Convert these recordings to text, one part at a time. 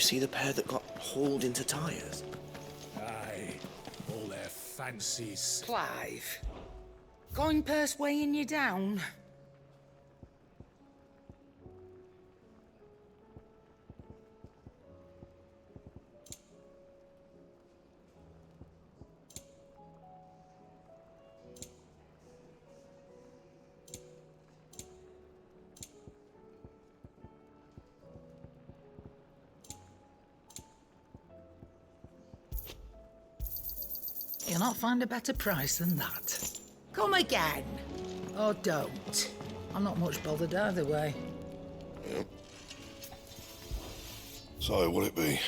see the pair that got hauled into tyres? Aye, all their fancies. Clive, going purse weighing you down? You'll not find a better price than that. Come again. Or don't. I'm not much bothered either way. Yep. So, what'll it be?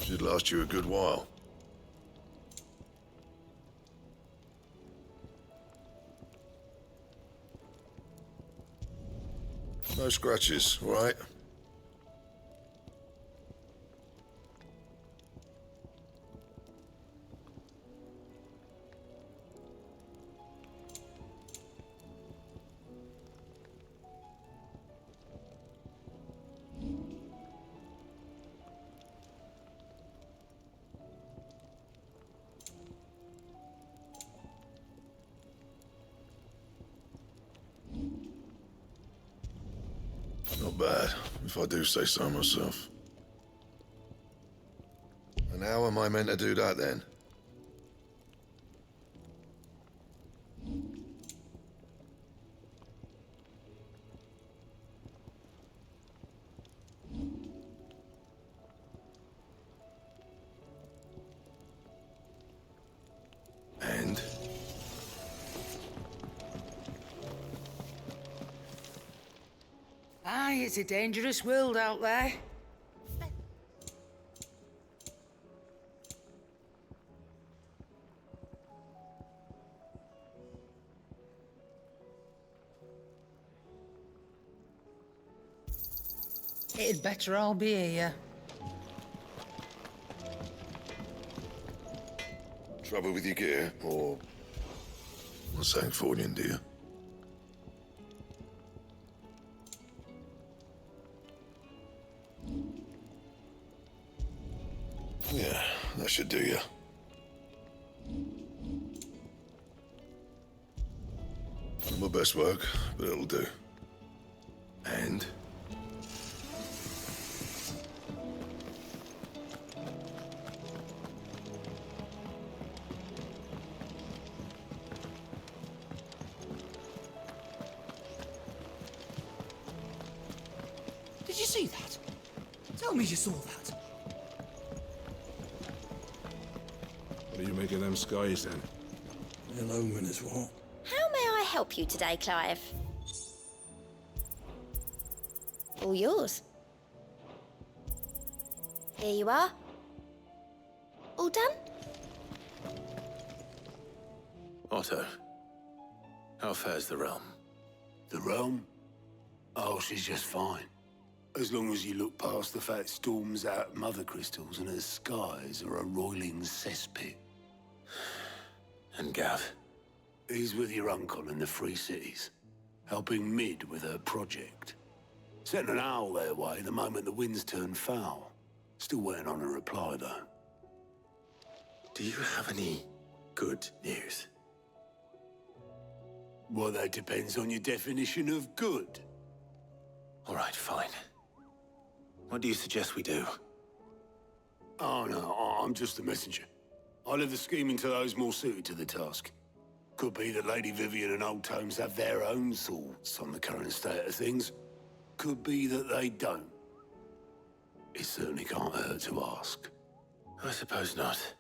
Should last you a good while. No scratches, all right? Not bad, if I do say so myself. And how am I meant to do that then? And? Aye, it's a dangerous world out there. It'd better all be here. Trouble with your gear, or... What's saying for you, dear? Yeah, that should do you. Not my best work, but it'll do. And? Did you see that? Tell me you saw that. What are you making them skies then? An omen is what? How may I help you today, Clive? All yours. Here you are. All done? Otto, how fares the realm? The realm? Oh, she's just fine. As long as you look past the fat storms out mother crystals and her skies are a roiling cesspit. And Gav? He's with your uncle in the Free Cities, helping Mid with her project. Sent an owl their way the moment the winds turned foul. Still waiting on a reply, though. Do you have any good news? Well, that depends on your definition of good. All right, fine. What do you suggest we do? Oh, no, I'm just a messenger. I leave the scheming to those more suited to the task. Could be that Lady Vivian and Old Tomes have their own thoughts on the current state of things. Could be that they don't. It certainly can't hurt to ask. I suppose not.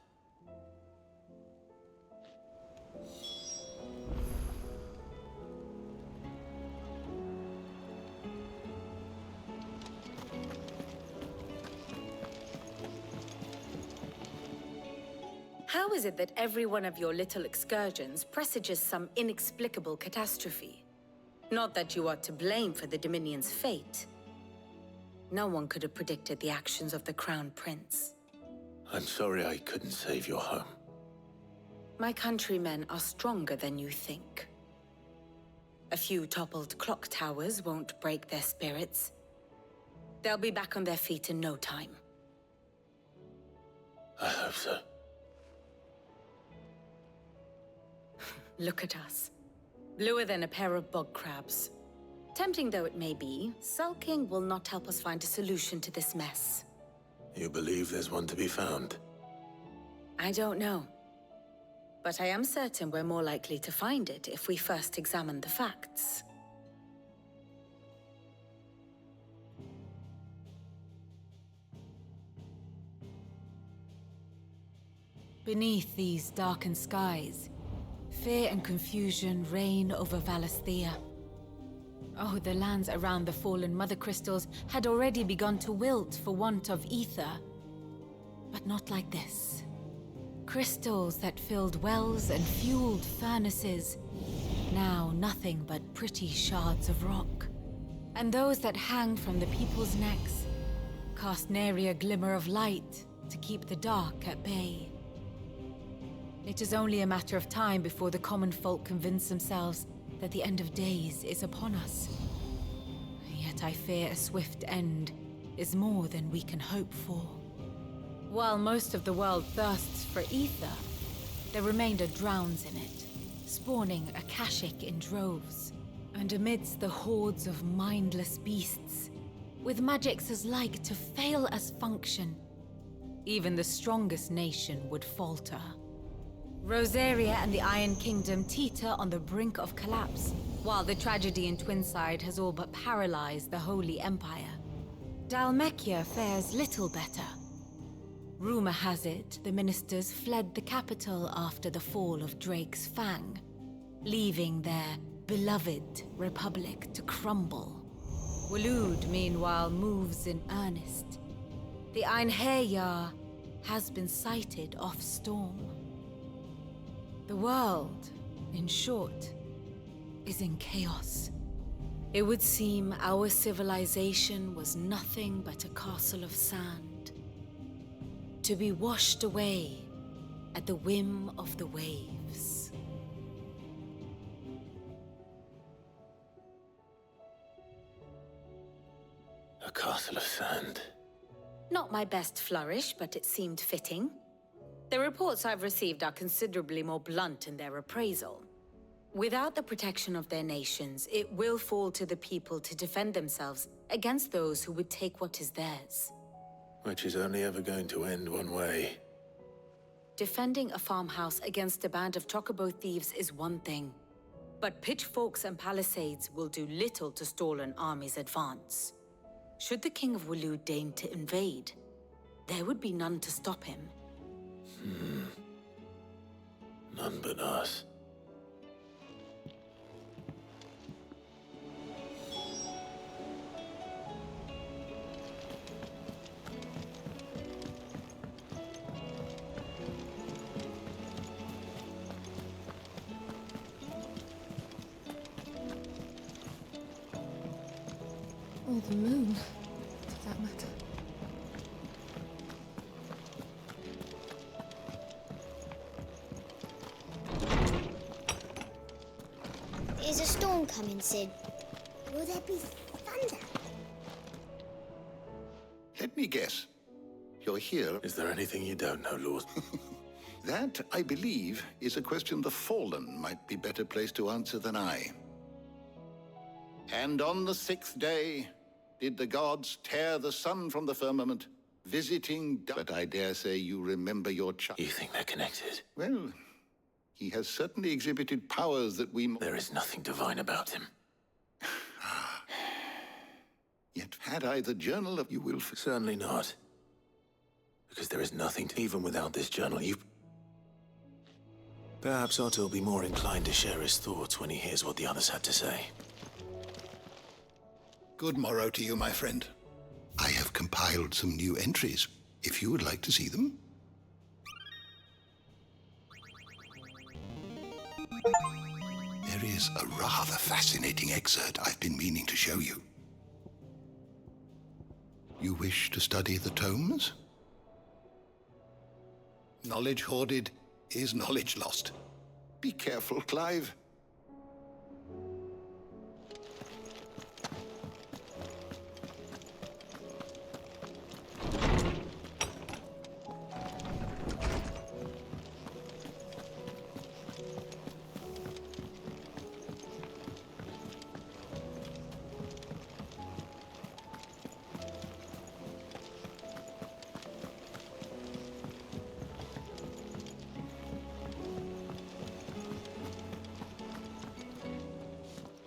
How is it that every one of your little excursions presages some inexplicable catastrophe? Not that you are to blame for the Dominion's fate. no one could have predicted the actions of the Crown Prince. I'm sorry I couldn't save your home. My countrymen are stronger than you think. A few toppled clock towers won't break their spirits. They'll be back on their feet in no time. I hope so. Look at us. Bluer than a pair of bog crabs. Tempting though it may be, sulking will not help us find a solution to this mess. You believe there's one to be found? I don't know. But I am certain we're more likely to find it if we first examine the facts. Beneath these darkened skies, fear and confusion reign over Valisthea. Oh, the lands around the fallen Mother Crystals had already begun to wilt for want of ether. But not like this. Crystals that filled wells and fueled furnaces, now nothing but pretty shards of rock. And those that hang from the people's necks cast nary a glimmer of light to keep the dark at bay. It is only a matter of time before the common folk convince themselves that the end of days is upon us. Yet I fear a swift end is more than we can hope for. While most of the world thirsts for ether, the remainder drowns in it, spawning Akashic in droves. And amidst the hordes of mindless beasts, with magics as like to fail as function, even the strongest nation would falter. Rosaria and the Iron Kingdom teeter on the brink of collapse, while the tragedy in Twinside has all but paralyzed the Holy Empire. Dalmekia fares little better. Rumor has it the ministers fled the capital after the fall of Drake's Fang, leaving their beloved republic to crumble. Waloed, meanwhile, moves in earnest. The Einherjar has been sighted off Storm. The world, in short, is in chaos. It would seem our civilization was nothing but a castle of sand, to be washed away at the whim of the waves. A castle of sand. Not my best flourish, but it seemed fitting. The reports I've received are considerably more blunt in their appraisal. Without the protection of their nations, it will fall to the people to defend themselves against those who would take what is theirs. Which is only ever going to end one way. Defending a farmhouse against a band of chocobo thieves is one thing, but pitchforks and palisades will do little to stall an army's advance. Should the King of Waloed deign to invade, there would be none to stop him. None but us. Or the moon, for that matter. Is a storm coming, Sid? Will there be thunder? Let me guess. You're here. Is there anything you don't know, Lord? That, I believe, is a question the Fallen might be better placed to answer than I. And on the 6th day, did the gods tear the sun from the firmament, visiting... But I dare say you remember your child. You think they're connected? Well, he has certainly exhibited powers that we... There is nothing divine about him. Yet had I the journal of... You will... Certainly not. Because there is nothing to... Even without this journal, you... Perhaps Otto will be more inclined to share his thoughts when he hears what the others had to say. Good morrow to you, my friend. I have compiled some new entries, if you would like to see them. There is a rather fascinating excerpt I've been meaning to show you. You wish to study the tomes? Knowledge hoarded is knowledge lost. Be careful, Clive.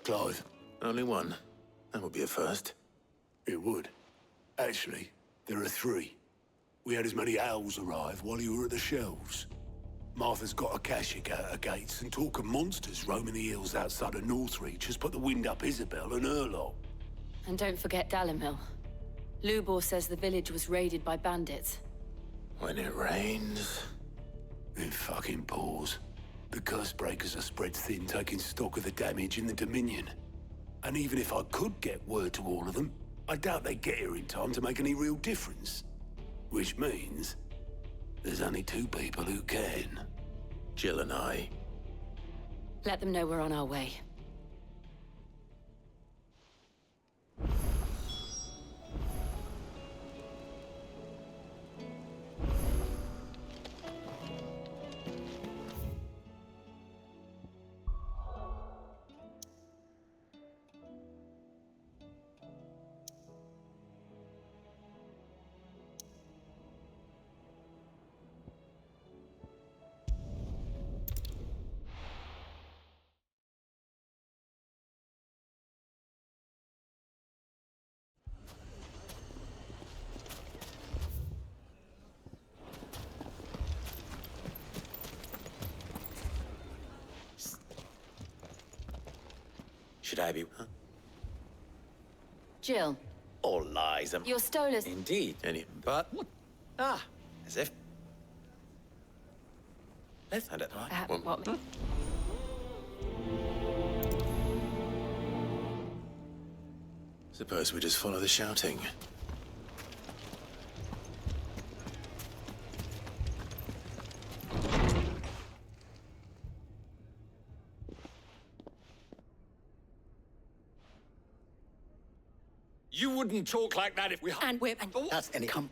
Clive. Only one. That would be a first. It would. Actually, there are 3. We had as many owls arrive while you were at the shelves. Martha's got a Akashic out her gates, and talk of monsters roaming the hills outside of Northreach has put the wind up Isabel and her lot. And don't forget Dalimil. Lubor says the village was raided by bandits. When it rains... It fucking pours. The curse breakers are spread thin, taking stock of the damage in the Dominion. And even if I could get word to all of them, I doubt they'd get here in time to make any real difference. Which means there's only 2 people who can. Jill and I. Let them know we're on our way. Should I be... Huh? Jill. All lies. Your Stolas... Indeed. But... Ah, as if... Let's find out. what? Suppose we just follow the shouting. You wouldn't talk like that if we... And we're... That's any... Come.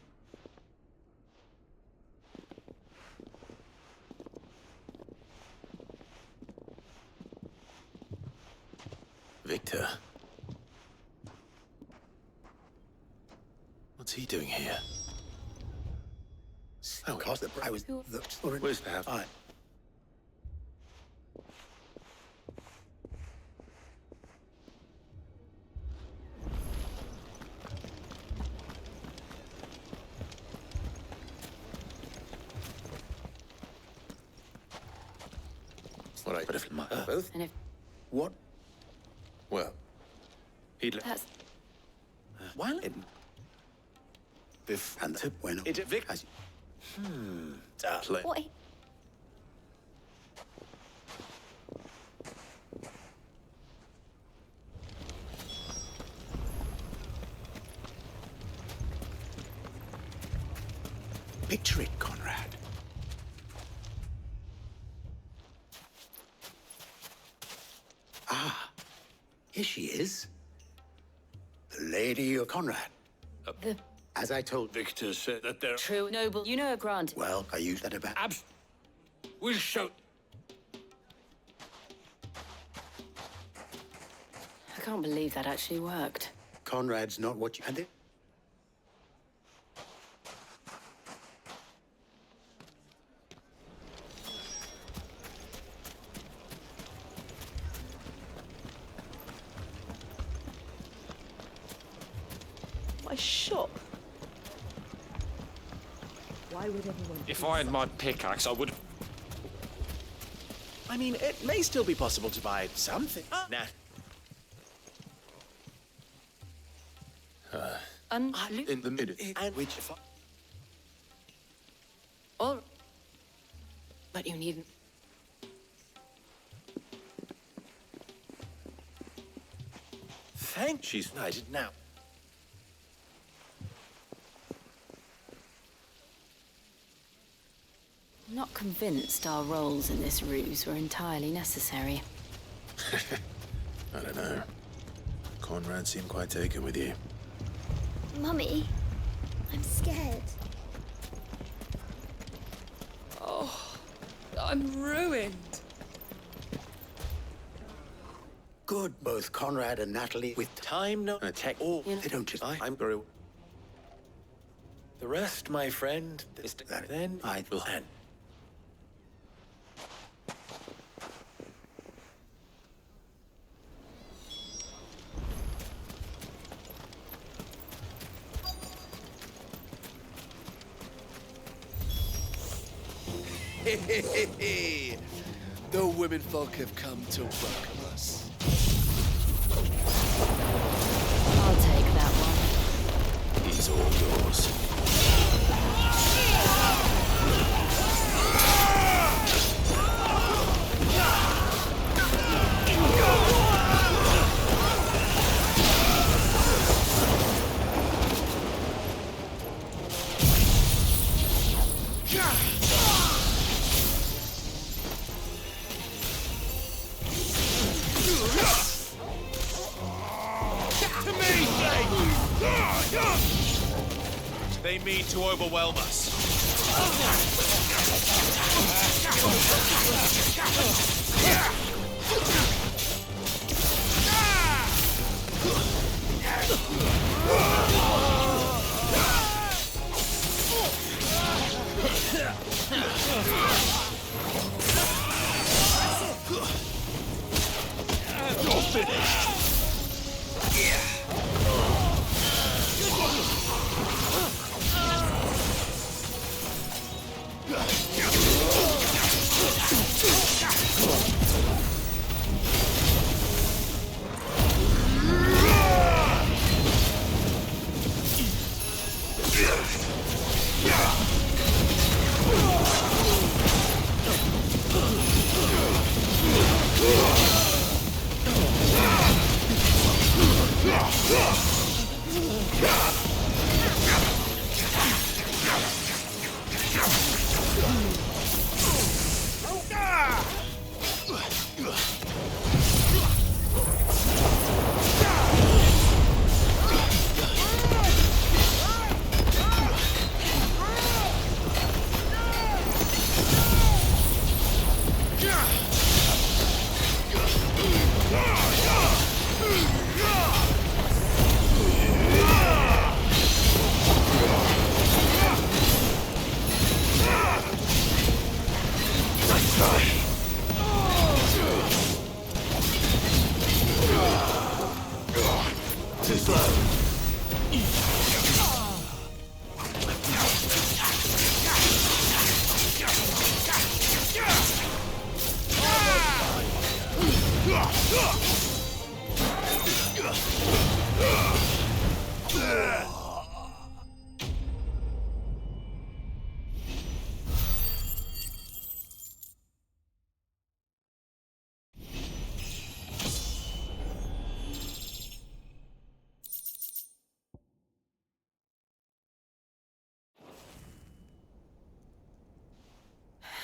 Victor. What's he doing here? Oh, because I was... Where's the house? All right, but if both? And if... What? Well, he'd... That's... Well, Biff and the... Bueno. Vic... Play. What? Picture it, Conrad. Ah, here she is. The Lady of Conrad. As I told Victor said that they're... True, noble. You know a grant. Well, I used that about... We'll show... I can't believe that actually worked. Conrad's not what you... And it... My shop. Why would anyone... If I had my pickaxe, I would... I mean, it may still be possible to buy something. Nah. In the middle. And which... Or... But you needn't... Thank she's knighted now. Not convinced our roles in this ruse were entirely necessary. I don't know. Conrad seemed quite taken with you. Mummy, I'm scared. Oh, I'm ruined. Good, both Conrad and Natalie with Time no attack. Oh, They don't just... I'm very. The rest, my friend, is then I will hand. The women folk have come to welcome us. I'll take that one. He's all yours. They mean to overwhelm us. You're finished.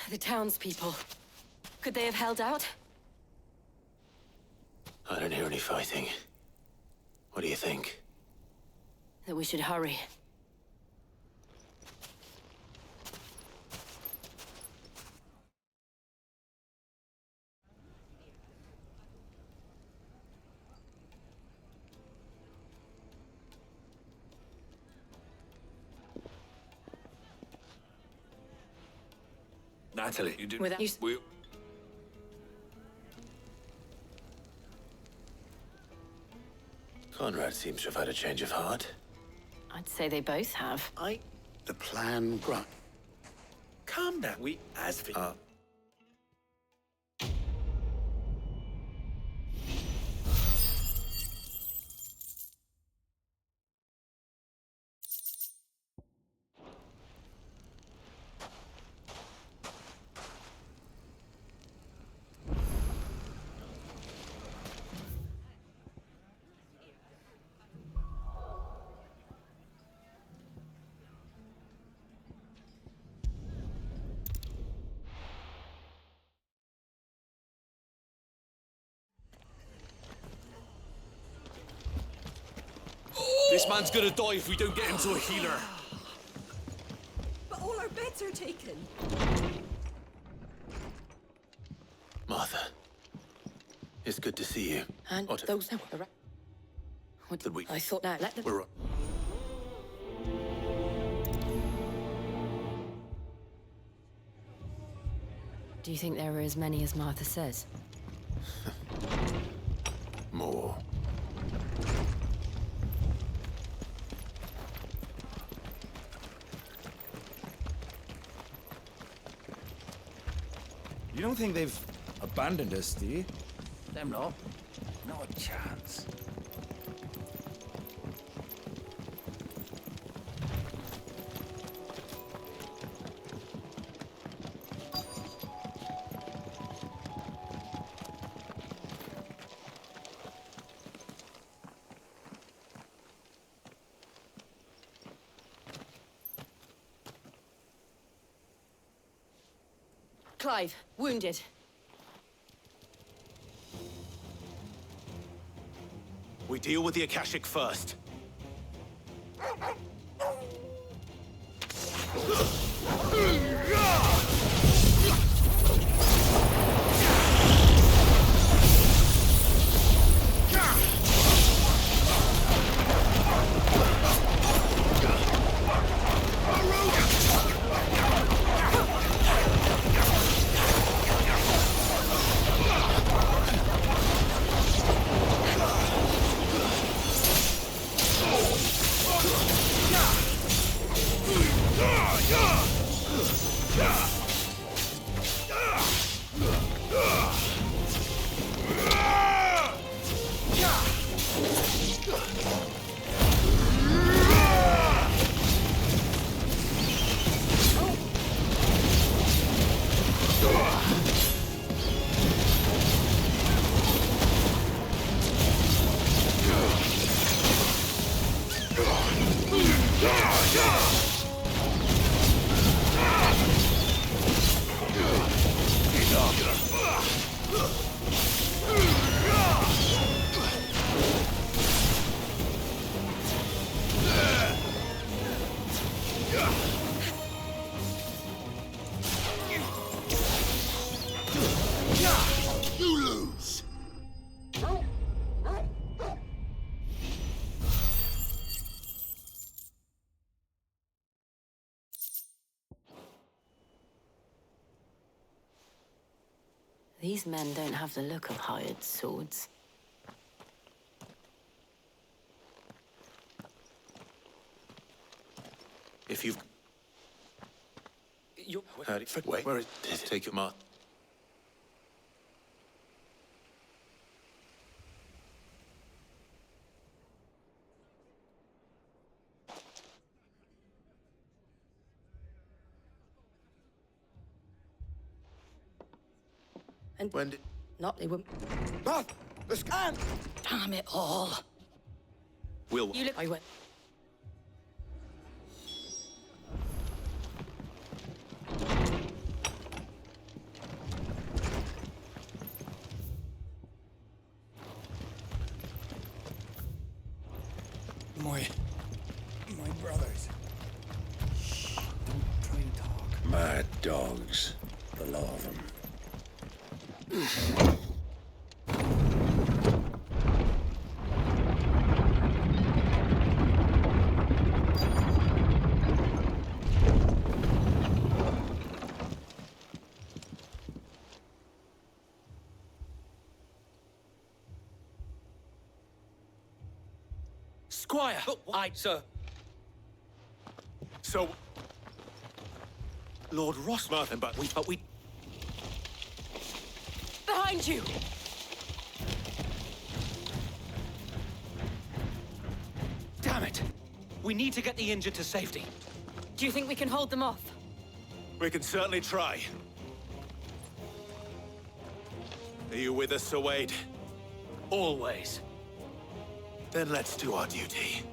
The townspeople. Could they have held out? I don't hear any fighting. What do you think? That we should hurry. Natalie, you did. Without you... We... Conrad seems to have had a change of heart. I'd say they both have. The plan grunt. Calm down. We as for. This man's gonna die if we don't get him to a healer. But all our beds are taken. Martha, it's good to see you. And those that were around. What did we? I thought now, let them. We're. Do you think there are as many as Martha says? More. You don't think they've abandoned us, do you? Them lot? Not a chance. Clive, wounded. We deal with the Akashic first. You lose. These men don't have the look of hired swords. If you've... Wait, where is... Take your mark. And when did... Not they were. But the scan! Damn it all. We'll... You look. I went. My brothers. Shh, don't try and talk. Mad dogs, the lot of them. Squire! Sir. So... Lord Rossmarthan, but we... Behind you! Damn it! We need to get the injured to safety. Do you think we can hold them off? We can certainly try. Are you with us, Sir Wade? Always. Then let's do our duty.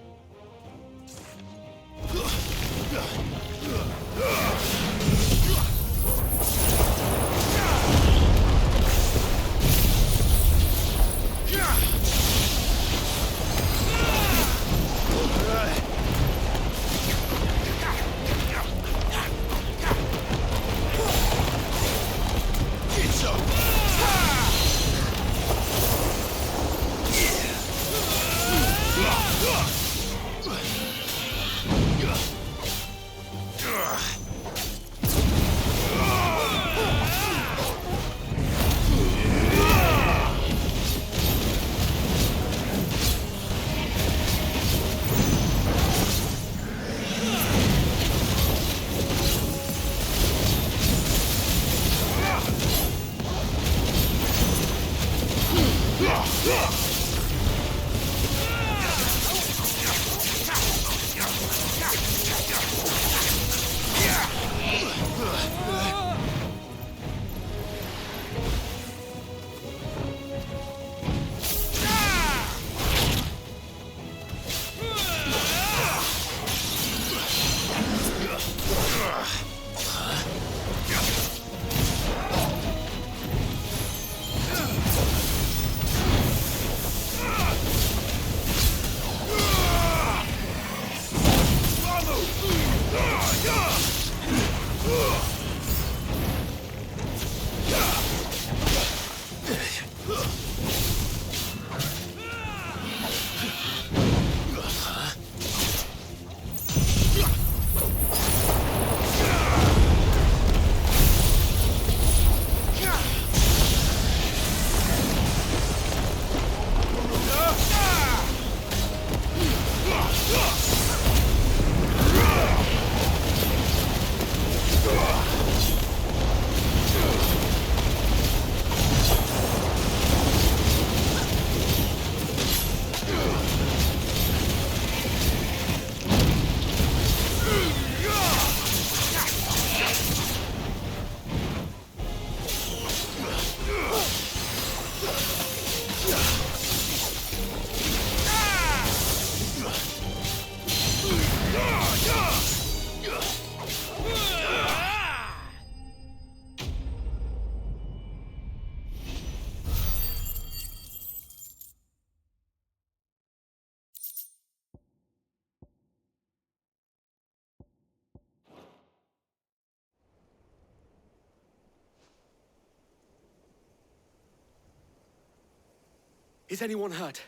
Is anyone hurt?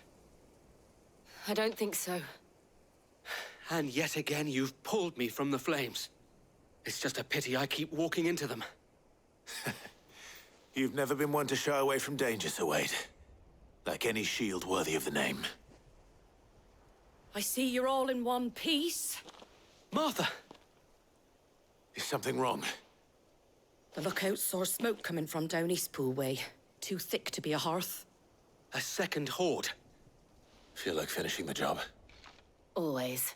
I don't think so. And yet again, you've pulled me from the flames. It's just a pity I keep walking into them. You've never been one to shy away from danger, Sir Wade. Like any shield worthy of the name. I see you're all in one piece. Martha! Is something wrong? The lookout saw smoke coming from down Eastpool way. Too thick to be a hearth. A second horde. Feel like finishing the job? Always.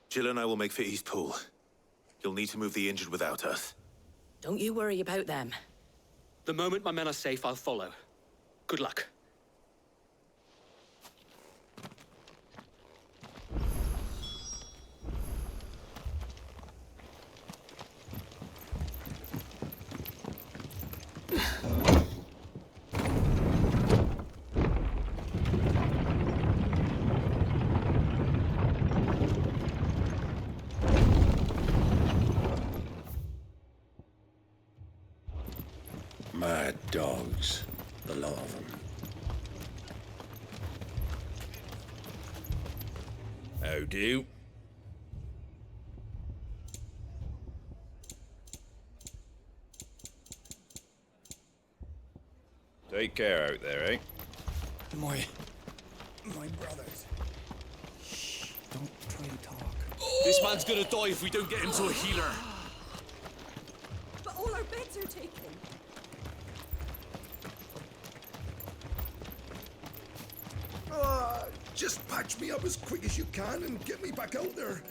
Jill and I will make for Eastpool. You'll need to move the injured without us. Don't you worry about them. The moment my men are safe, I'll follow. Good luck. Mad dogs, the lot of them. How do? Take care out there, eh? My brothers. Shh, don't try to talk. This man's gonna die if we don't get him to a healer. But all our beds are taken. Just patch me up as quick as you can and get me back out there.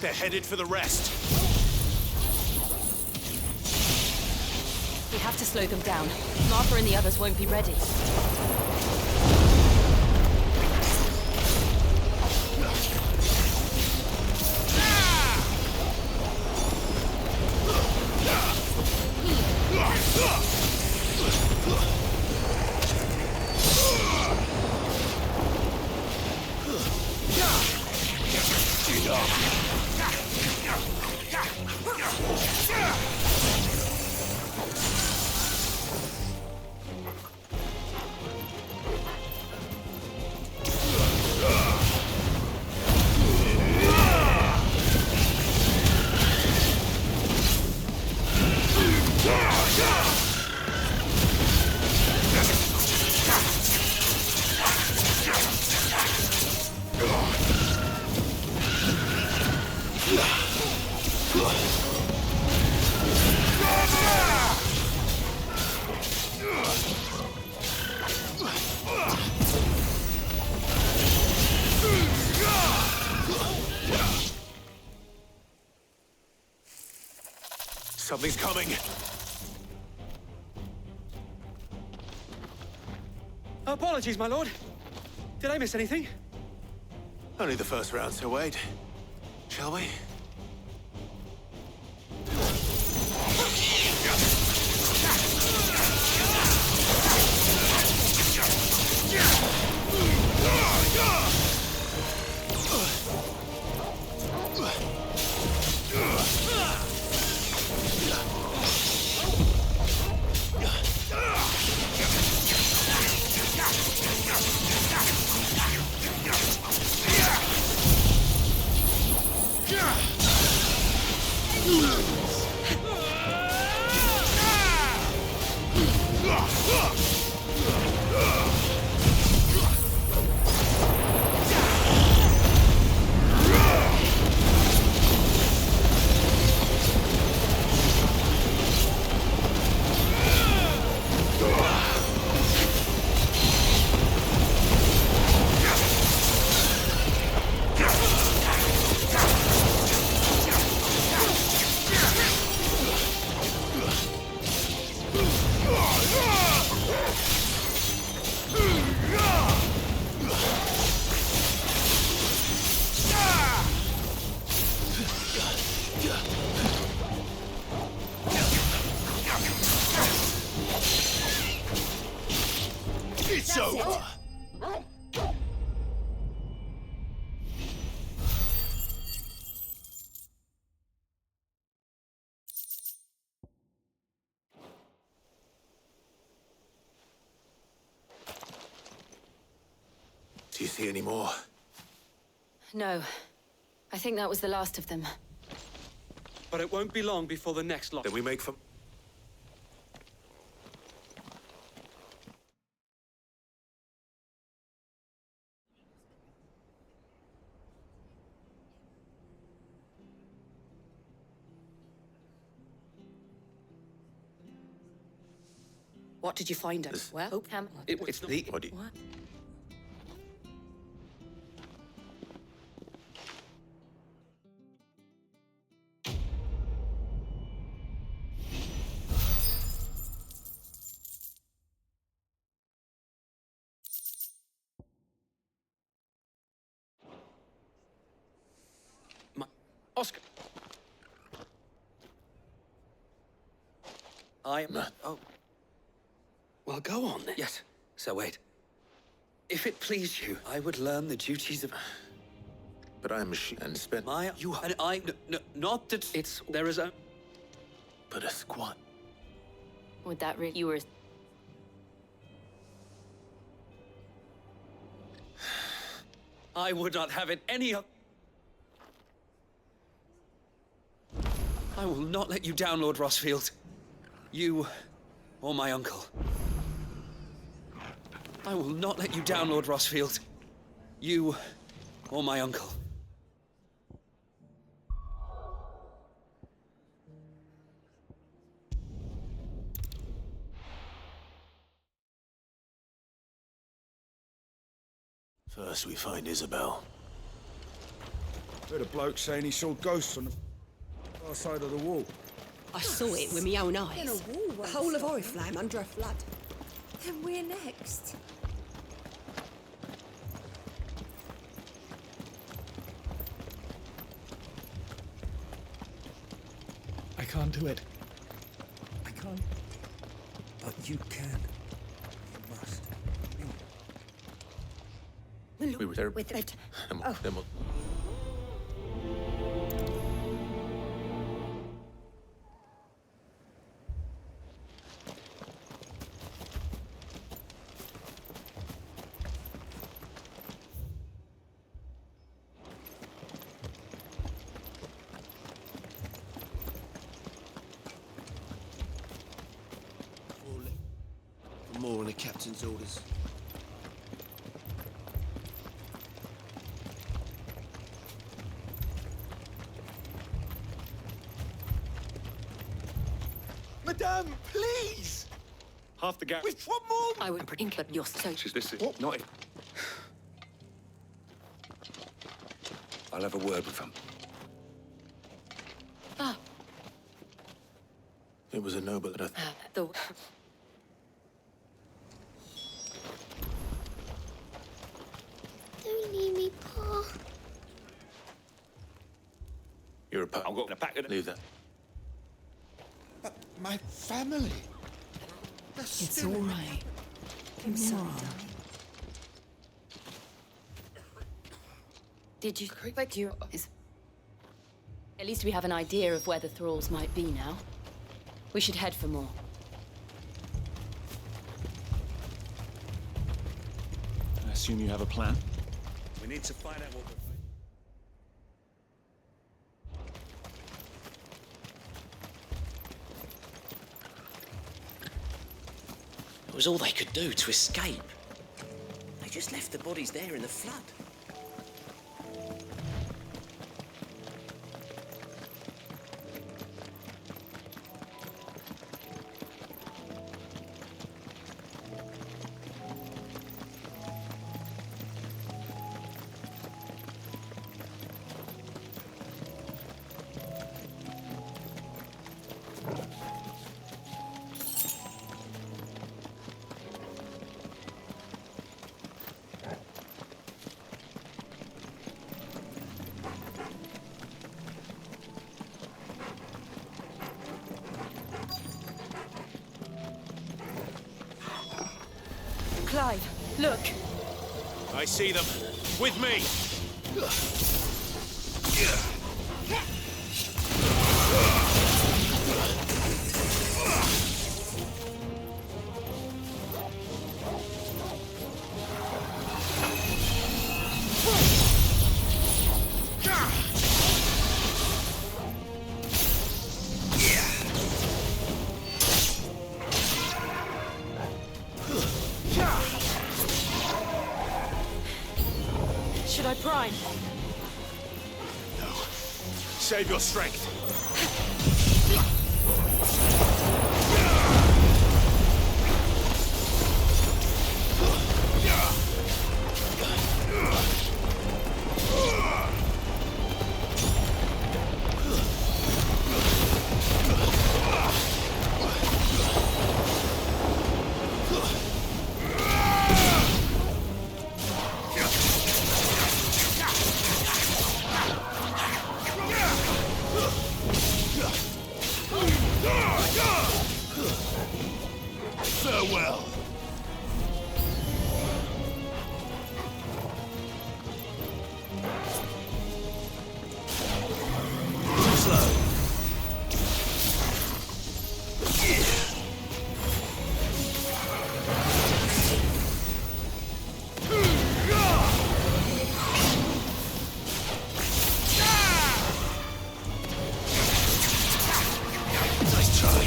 They're headed for the rest. We have to slow them down. Martha and the others won't be ready. Something's coming. Apologies, my lord. Did I miss anything? Only the first round, Sir Wade. Shall we? It's over. Do you see any more? No. I think that was the last of them. But it won't be long before the next lot. Then we make for... What did you find out? Well, It's the... What do you... What? Oscar. I am... Oh. Well, go on then. Yes. So wait. If it please you, I would learn the duties of... But I am a and spent... My... You... And I... not that... It's... There is a... But a squat. Would that really... You were... I would not have it any other... I will not let you down, Lord Rossfield. You, or my uncle. I will not let you down, Lord Rossfield. You, or my uncle. First we find Isabel. Heard a bloke saying he saw ghosts on the far side of the wall. I saw it with my own eyes. In a wall, A whole of Oriflamme under a flood. Then we're next. I can't do it. I can't. But you can. You must. We were there. With it. Then we'll... More on the captain's orders. Madame, please! Half the gap. With one more... I would include your so. This is not it. I'll have a word with him. Ah, It was a noble that I... the... Don't leave me, Pa. You're a pup. I'm going to pack it. Leave that. But my family. It's all right. I'm sorry, Did you... At least we have an idea of where the thralls might be now. We should head for more. I assume you have a plan? We need to find out what we're... It was all they could do to escape. They just left the bodies there in the flood. Clive, Look. I see them. With me! Should I prime? No. Save your strength. Farewell. Nice try.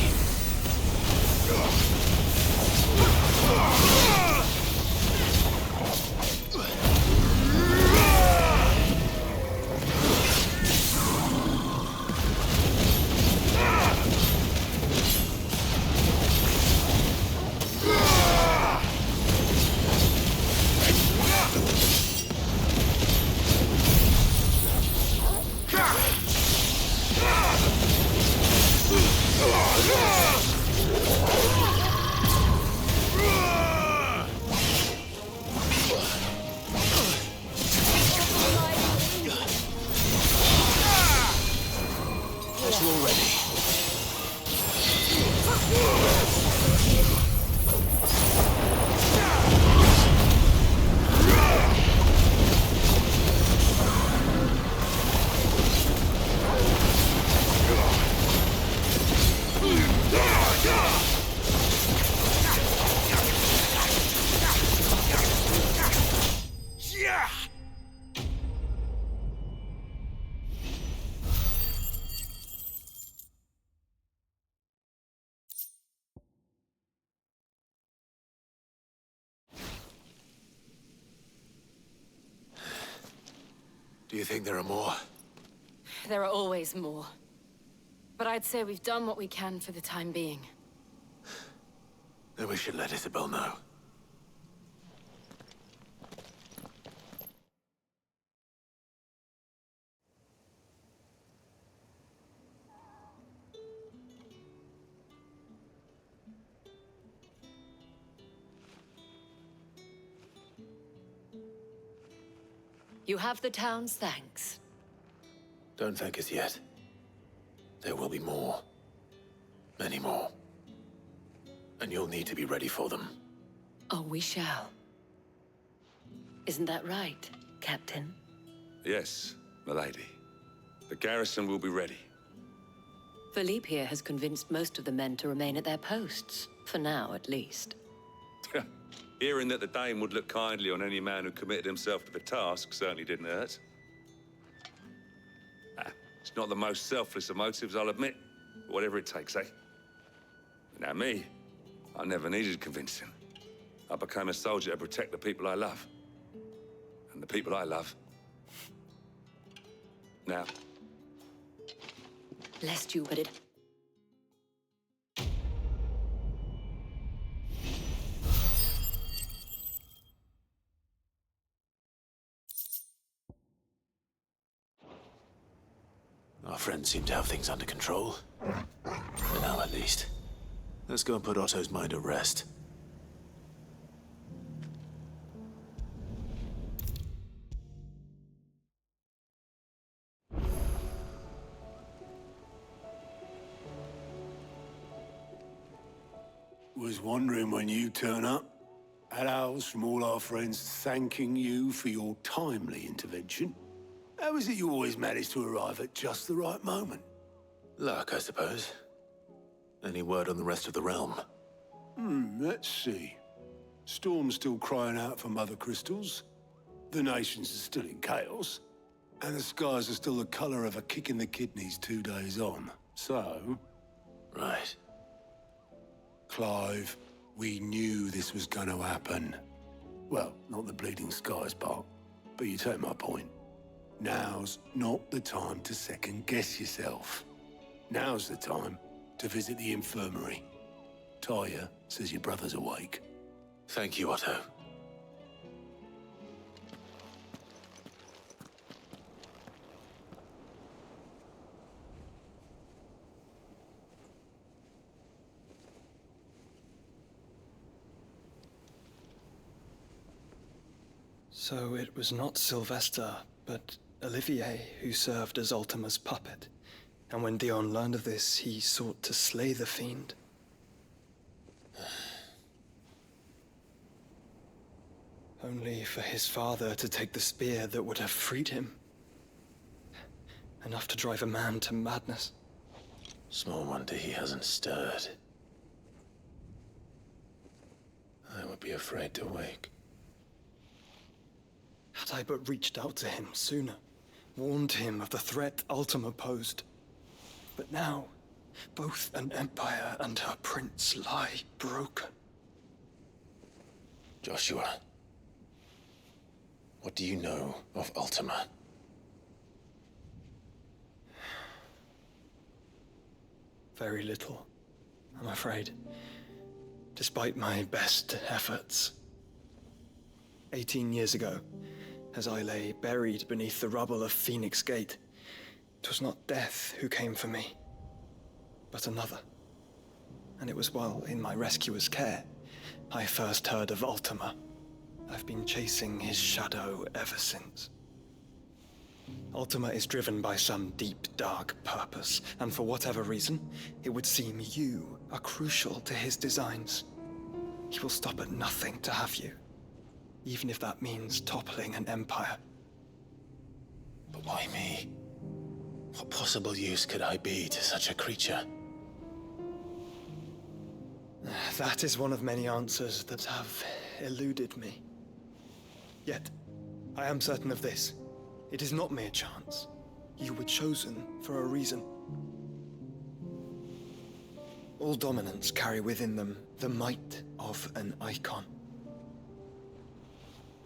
Do you think there are more? There are always more. But I'd say we've done what we can for the time being. Then we should let Isabel know. You have the town's thanks. Don't thank us yet. There will be more. Many more. And you'll need to be ready for them. Oh, we shall. Isn't that right, Captain? Yes, milady. The garrison will be ready. Philippe here has convinced most of the men to remain at their posts. For now, at least. Hearing that the Dane would look kindly on any man who committed himself to the task certainly didn't hurt. It's not the most selfless of motives, I'll admit. But whatever it takes, eh? Now me, I never needed convincing. I became a soldier to protect the people I love. And the people I love. Now. Lest you, but it... Our friends seem to have things under control. For now, at least. Let's go and put Otto's mind at rest. Was wondering when you turn up. Hellos from all our friends thanking you for your timely intervention. How is it you always manage to arrive at just the right moment? Luck, I suppose. Any word on the rest of the realm? Let's see. Storm's still crying out for mother crystals. The nations are still in chaos. And the skies are still the color of a kick in the kidneys 2 days on. So... Right. Clive, we knew this was going to happen. Well, not the bleeding skies part, but you take my point. Now's not the time to second-guess yourself. Now's the time to visit the infirmary. Talia says your brother's awake. Thank you, Otto. So it was not Sylvester, but Olivier who served as Ultima's puppet. And when Dion learned of this, he sought to slay the fiend. Only for his father to take the spear that would have freed him. Enough to drive a man to madness. Small wonder he hasn't stirred. I would be afraid to wake. Had I but reached out to him sooner, warned him of the threat Ultima posed. But now, both an empire and her prince lie broken. Joshua, what do you know of Ultima? Very little, I'm afraid. Despite my best efforts. 18 years ago, as I lay buried beneath the rubble of Phoenix Gate, 'twas not death who came for me, but another. And it was while in my rescuer's care I first heard of Ultima. I've been chasing his shadow ever since. Ultima is driven by some deep, dark purpose, and for whatever reason, it would seem you are crucial to his designs. He will stop at nothing to have you, even if that means toppling an empire. But why me? What possible use could I be to such a creature? That is one of many answers that have eluded me. Yet, I am certain of this. It is not mere chance. You were chosen for a reason. All dominants carry within them the might of an icon.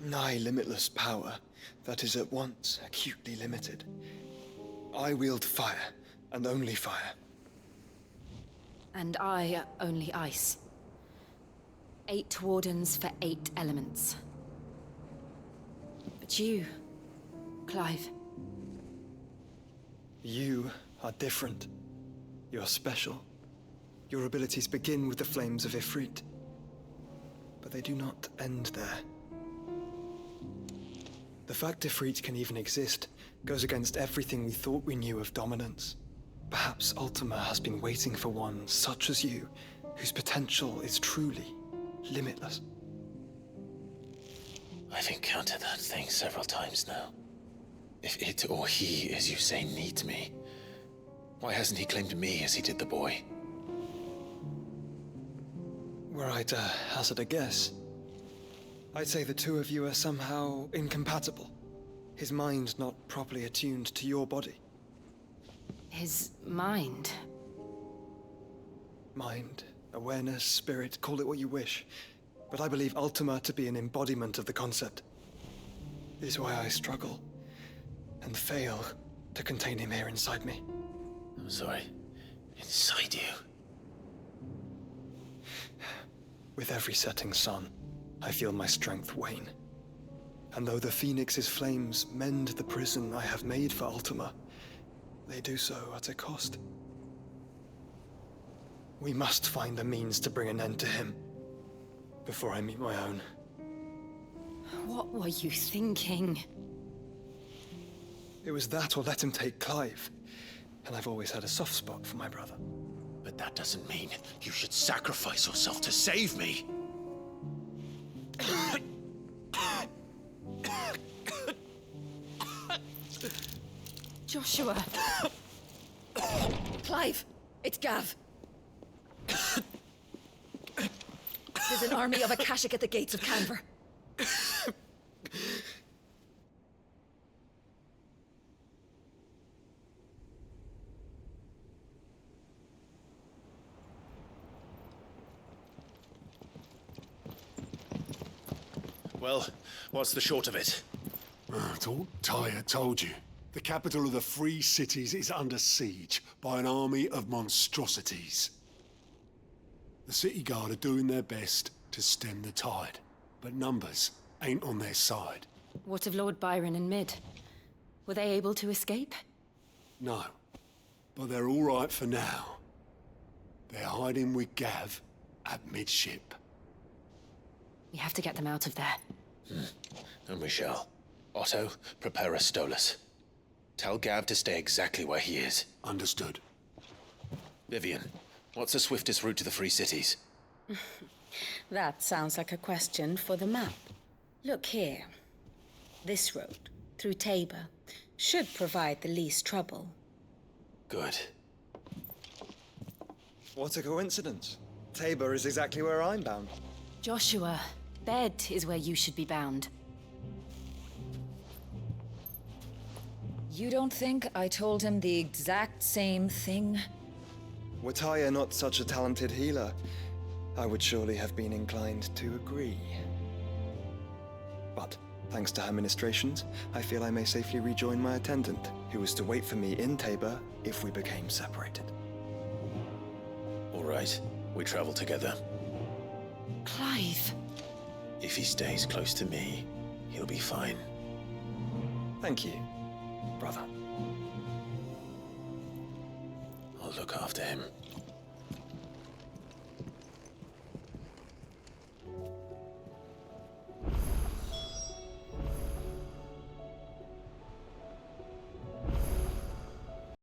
Nigh limitless power that is at once acutely limited. I wield fire, and only fire. And I only ice. 8 wardens for 8 elements. But you, Clive. You are different. You're special. Your abilities begin with the flames of Ifrit. But they do not end there. The fact Ifrit can even exist goes against everything we thought we knew of dominance. Perhaps Ultima has been waiting for one such as you, whose potential is truly limitless. I've encountered that thing several times now. If it or he, as you say, needs me, why hasn't he claimed me as he did the boy? Were I to hazard a guess, I'd say the two of you are somehow incompatible. His mind not properly attuned to your body. His mind? Mind, awareness, spirit, call it what you wish. But I believe Ultima to be an embodiment of the concept. It is why I struggle and fail to contain him here inside me. I'm sorry. Inside you? With every setting sun, I feel my strength wane. And though the Phoenix's flames mend the prison I have made for Ultima, they do so at a cost. We must find a means to bring an end to him before I meet my own. What were you thinking? It was that or let him take Clive. And I've always had a soft spot for my brother. But that doesn't mean you should sacrifice yourself to save me. Joshua! Clive! It's Gav! There's an army of Akashic at the gates of Canver. Well, what's the short of it? It's all Tyre told you. The capital of the Free Cities is under siege by an army of monstrosities. The city guard are doing their best to stem the tide, but numbers ain't on their side. What of Lord Byron and Mid? Were they able to escape? No, but they're all right for now. They're hiding with Gav at midship. We have to get them out of there. And we shall. Otto, prepare a Stolas. Tell Gav to stay exactly where he is. Understood. Vivian, what's the swiftest route to the Free Cities? That sounds like a question for the map. Look here. This road, through Tabor, should provide the least trouble. Good. What a coincidence. Tabor is exactly where I'm bound. Joshua, bed is where you should be bound. You don't think I told him the exact same thing? Were Tyre not such a talented healer, I would surely have been inclined to agree. But, thanks to her ministrations, I feel I may safely rejoin my attendant, who was to wait for me in Tabor if we became separated. All right, we travel together. Clive! If he stays close to me, he'll be fine. Thank you, brother. I'll look after him.